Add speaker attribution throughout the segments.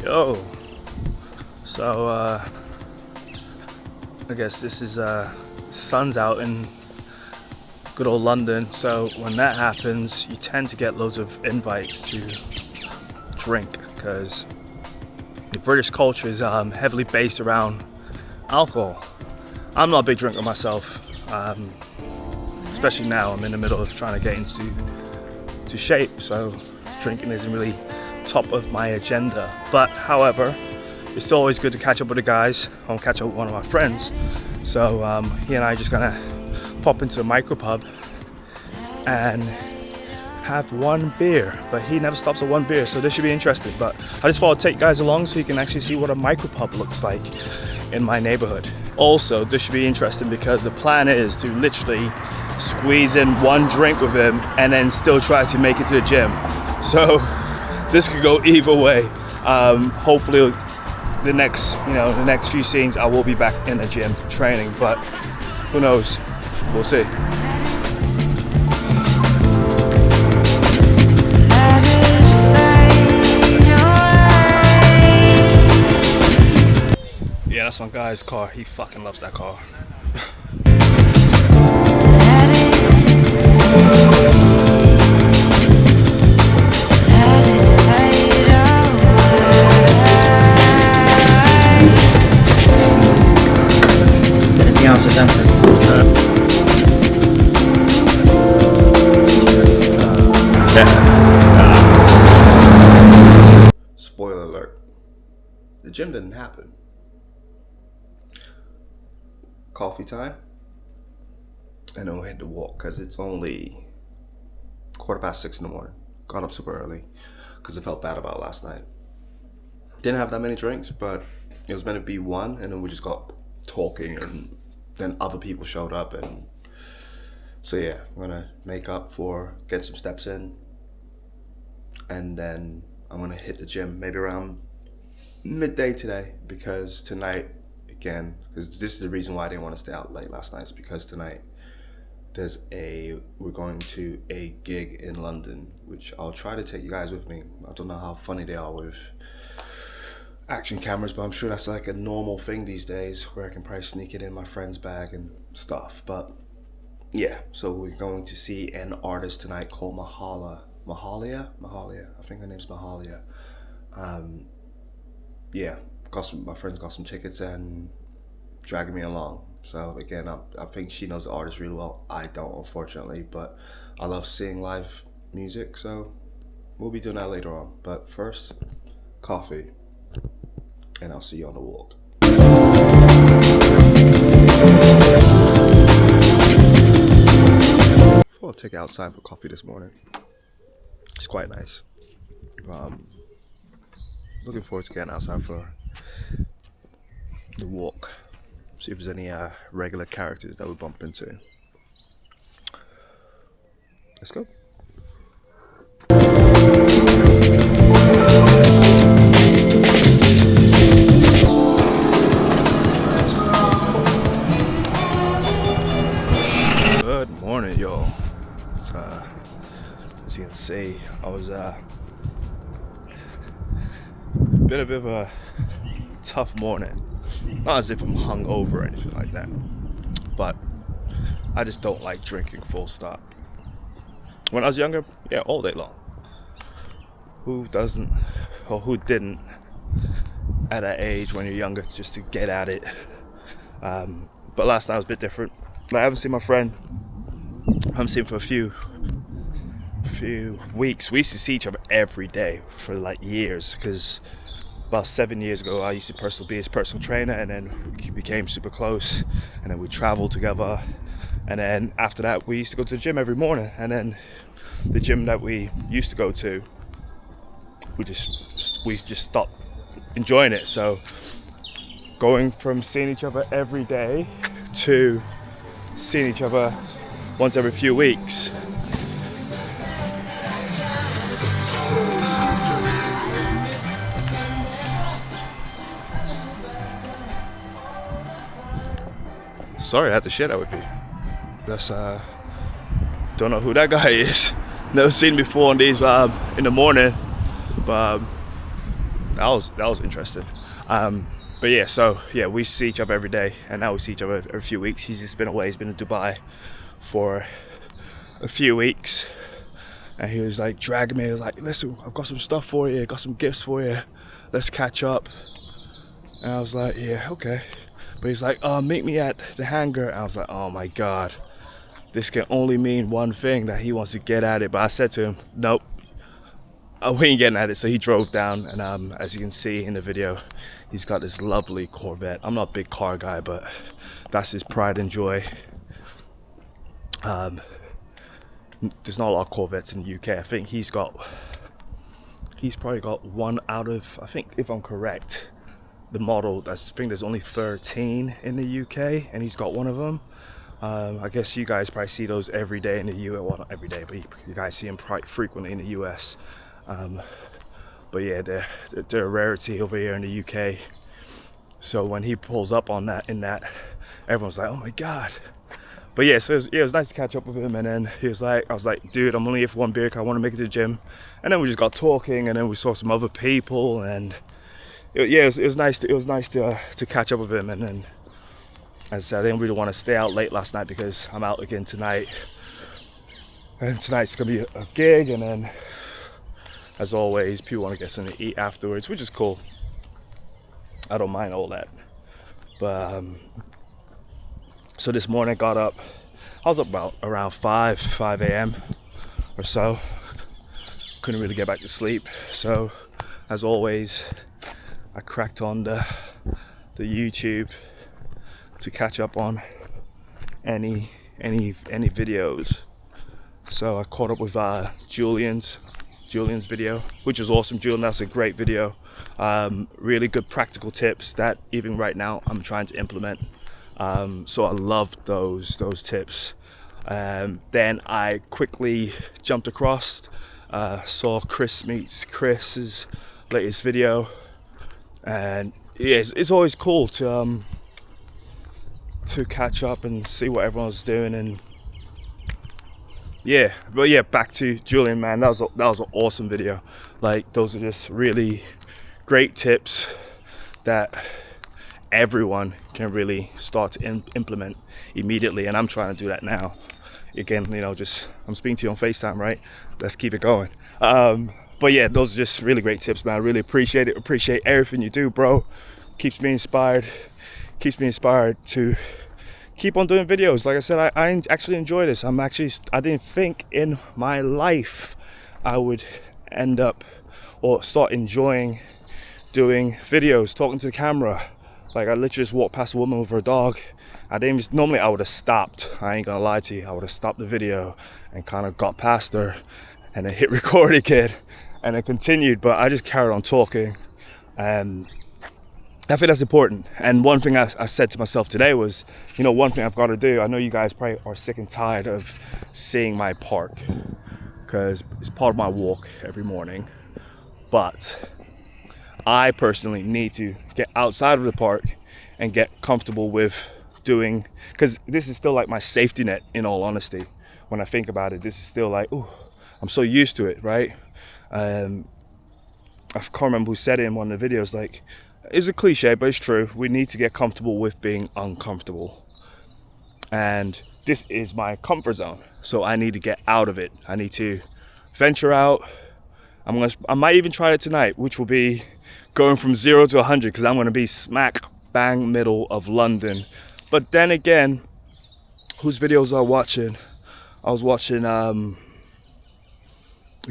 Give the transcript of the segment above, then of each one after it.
Speaker 1: Yo, so I guess this is sun's out in good old London, so when that happens you tend to get loads of invites to drink because the British culture is heavily based around alcohol. I'm not a big drinker myself, especially now. I'm in the middle of trying to get into shape, so drinking isn't really top of my agenda. But however, it's still always good to catch up with the guys. I'll catch up with one of my friends, so he and I are just gonna pop into the Micropub and have one beer, but he never stops at one beer, so this should be interesting. But I just thought I'd take you guys along so you can actually see what a Micropub looks like in my neighborhood. Also, this should be interesting because the plan is to literally squeeze in one drink with him and then still try to make it to the gym. So this could go either way. Hopefully the next few scenes I will be back in the gym training, but who knows, we'll see. Yeah, that's my guy's car. He fucking loves that car.
Speaker 2: Anything else is empty?
Speaker 1: Spoiler alert. The gym didn't happen. Coffee time, and then we'll hit the walk because it's only 6:15 in the morning. Got up super early because I felt bad about last night. Didn't have that many drinks, but it was meant to be one, and then we just got talking, and then other people showed up, and so yeah, I'm gonna make up for, get some steps in, and then I'm gonna hit the gym maybe around midday today, because tonight, again, because this is the reason why I didn't want to stay out late last night, is because tonight we're going to a gig in London, which I'll try to take you guys with me. I don't know how funny they are with action cameras, but I'm sure that's like a normal thing these days, where I can probably sneak it in my friend's bag and stuff. But yeah, so we're going to see an artist tonight called Mahalia. I think her name's Mahalia. Yeah, my friends got some tickets and dragging me along. So again, I think she knows the artist really well. I don't, unfortunately, but I love seeing live music, so we'll be doing that later on. But first, coffee, and I'll see you on the walk. I thought I'd take it outside for coffee this morning. It's quite nice. Looking forward to getting outside for the walk. See if there's any regular characters that we bump into. Let's go. Good morning, y'all. It's as you can see, I was been a bit of a tough morning. Not as if I'm hungover or anything like that, but I just don't like drinking, full stop. When I was younger, yeah, all day long. Who doesn't, or who didn't at that age when you're younger, just to get at it. But last night was a bit different. I haven't seen my friend. I haven't seen him for a few weeks. We used to see each other every day for like years, because about 7 years ago I used to be his personal trainer, and then we became super close, and then we traveled together, and then after that we used to go to the gym every morning, and then the gym that we used to go to, we just stopped enjoying it. So going from seeing each other every day to seeing each other once every few weeks, sorry I had to share that with you. That's don't know who that guy is. Never seen him before on these in the morning, but that was interesting. But yeah, so yeah, we see each other every day, and now we see each other every few weeks. He's just been away. He's been in Dubai for a few weeks, and he was like dragging me. He was like, "Listen, I've got some stuff for you. Got some gifts for you. Let's catch up." And I was like, "Yeah, okay." But he's like, "Oh, meet me at the hangar." And I was like, "Oh my God, this can only mean one thing, that he wants to get at it." But I said to him, "Nope, we ain't getting at it." So he drove down, and as you can see in the video, he's got this lovely Corvette. I'm not a big car guy, but that's his pride and joy. There's not a lot of Corvettes in the UK. I think he's probably got one out of, I think, if I'm correct, the model, I think there's only 13 in the UK, and he's got one of them. I guess you guys probably see those every day in the US. Well, not every day, but you guys see them quite frequently in the US. But yeah, they're a rarity over here in the UK. So when he pulls up on that, everyone's like, "Oh my God." But yeah, so it was nice to catch up with him. And then I was like, "Dude, I'm only here for one beer, 'cause I want to make it to the gym." And then we just got talking, and then we saw some other people, and it was nice to catch up with him. And then, as I said, I didn't really want to stay out late last night because I'm out again tonight. And tonight's gonna be a gig, and then, as always, people want to get something to eat afterwards, which is cool. I don't mind all that. But so this morning I got up. I was up about around 5 a.m. or so. Couldn't really get back to sleep. So, as always, I cracked on the YouTube to catch up on any videos. So I caught up with Julian's video, which was awesome. Julian, that's a great video. Really good practical tips that even right now I'm trying to implement. So I loved those tips. Then I quickly jumped across, saw Chris meets Chris's latest video, and yeah, it's always cool to catch up and see what everyone's doing. And yeah, but yeah, back to Julian, man. That was an awesome video. Like, those are just really great tips that everyone can really start to implement immediately, and I'm trying to do that now. Again, I'm speaking to you on FaceTime, right? Let's keep it going. But yeah, those are just really great tips, man. I really appreciate it. Appreciate everything you do, bro. Keeps me inspired to keep on doing videos. Like I said, I actually enjoy this. I didn't think in my life I would end up or start enjoying doing videos, talking to the camera. Like, I literally just walked past a woman with her dog. Normally I would have stopped. I ain't gonna lie to you. I would have stopped the video and kind of got past her and then hit record again and then continued. But I just carried on talking. And I think that's important. And one thing I said to myself today was, one thing I've got to do. I know you guys probably are sick and tired of seeing my park, because it's part of my walk every morning. But I personally need to get outside of the park and get comfortable with doing, because this is still like my safety net, in all honesty. When I think about it, this is still like, ooh, I'm so used to it, right? I can't remember who said it in one of the videos, like, it's a cliche, but it's true. We need to get comfortable with being uncomfortable. And this is my comfort zone. So I need to get out of it. I need to venture out. I might even try it tonight, which will be going from 0 to 100, because I'm going to be smack bang middle of London. But then again, whose videos was I watching? I was watching the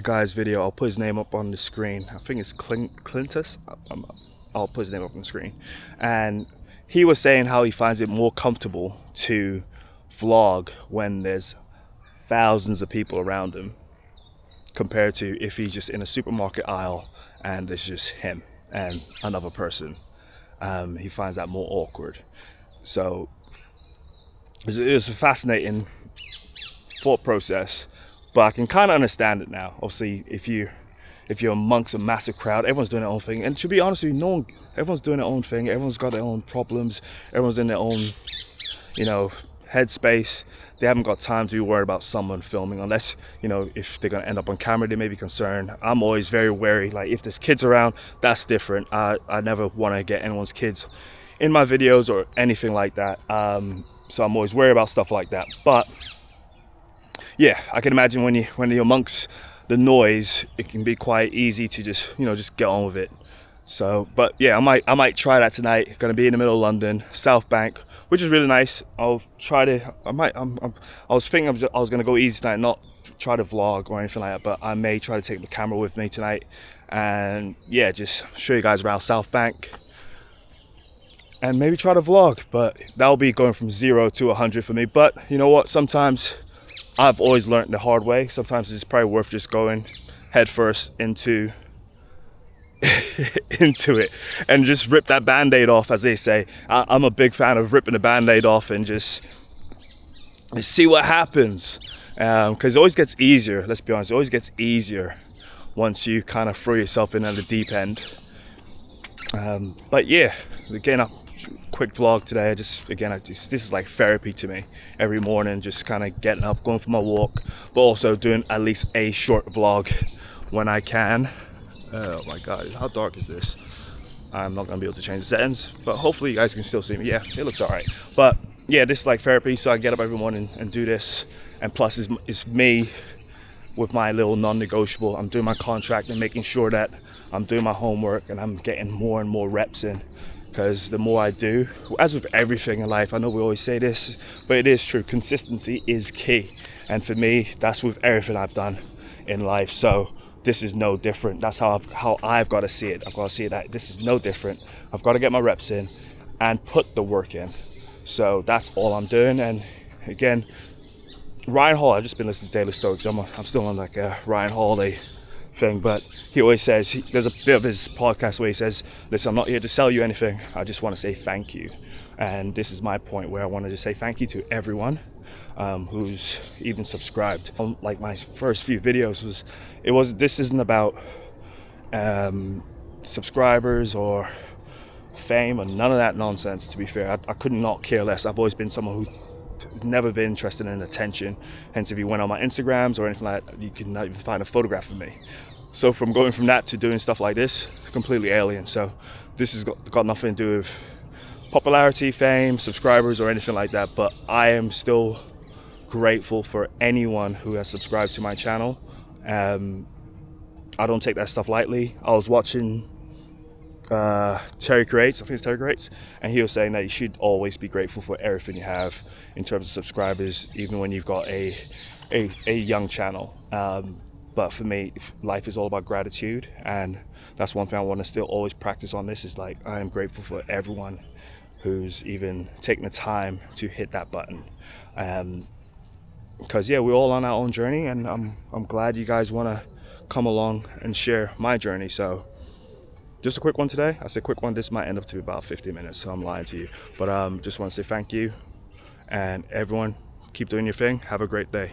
Speaker 1: guy's video. I'll put his name up on the screen. I think it's Clintus. I'll put his name up on the screen. And he was saying how he finds it more comfortable to vlog when there's thousands of people around him, compared to if he's just in a supermarket aisle and there's just him and another person. He finds that more awkward. So it was a fascinating thought process, but I can kind of understand it now. Obviously, if you're amongst a massive crowd, everyone's doing their own thing. And to be honest with you, everyone's doing their own thing. Everyone's got their own problems. Everyone's in their own, headspace. they haven't got time to be worried about someone filming, unless, you know, if they're gonna end up on camera, they may be concerned. I'm always very wary. Like, if there's kids around, that's different. I never want to get anyone's kids in my videos or anything like that. So I'm always worried about stuff like that. But yeah, I can imagine when you're amongst the noise, it can be quite easy to just, you know, just get on with it. So, but yeah, I might try that tonight. Gonna be in the middle of London, South Bank, which is really nice. I'll try to. I was thinking I was gonna go easy tonight, not try to vlog or anything like that. But I may try to take the camera with me tonight, and yeah, just show you guys around South Bank, and maybe try to vlog. But that'll be going from 0 to 100 for me. But you know what? Sometimes I've always learned the hard way. Sometimes it's probably worth just going head first into it and just rip that band-aid off, as they say. I'm a big fan of ripping the band-aid off and just see what happens, because it always gets easier. Let's be honest, it always gets easier once you kind of throw yourself in at the deep end. But yeah, again, a quick vlog today. This is like therapy to me every morning, just kind of getting up, going for my walk, but also doing at least a short vlog when I can. Oh my god, how dark is this? I'm not gonna be able to change the settings, but hopefully you guys can still see me. Yeah, it looks all right. But yeah, this is like therapy, so I get up every morning and do this. And plus, it's me with my little non-negotiable. I'm doing my contract and making sure that I'm doing my homework and I'm getting more and more reps in. Because the more I do, as with everything in life, I know we always say this, but it is true, consistency is key. And for me, that's with everything I've done in life. So this is no different. That's how I've got to see it. I've got to see that this is no different. I've got to get my reps in and put the work in. So that's all I'm doing. And again, Ryan Hall, I've just been listening to Daily Stoics. I'm still on like a Ryan Holiday thing, but he always says, there's a bit of his podcast where he says, listen, I'm not here to sell you anything. I just want to say thank you. And this is my point, where I want to just say thank you to everyone who's even subscribed. Like my first few videos this isn't about subscribers or fame or none of that nonsense, to be fair. I could not care less. I've always been someone who's never been interested in attention. Hence, if you went on my Instagrams or anything like that, you could not even find a photograph of me. So from going from that to doing stuff like this, completely alien. So this has got nothing to do with popularity, fame, subscribers or anything like that. But I am still grateful for anyone who has subscribed to my channel. I don't take that stuff lightly. I was watching Terry Creates, I think it's Terry Creates, and he was saying that you should always be grateful for everything you have in terms of subscribers, even when you've got a young channel. But for me, life is all about gratitude, and that's one thing I want to still always practice on this, is like, I am grateful for everyone who's even taken the time to hit that button. Because yeah, we're all on our own journey, and I'm glad you guys want to come along and share my journey. So just a quick one today. I say quick one, this might end up to be about 50 minutes, so I'm lying to you. But just want to say thank you, and everyone, keep doing your thing. Have a great day.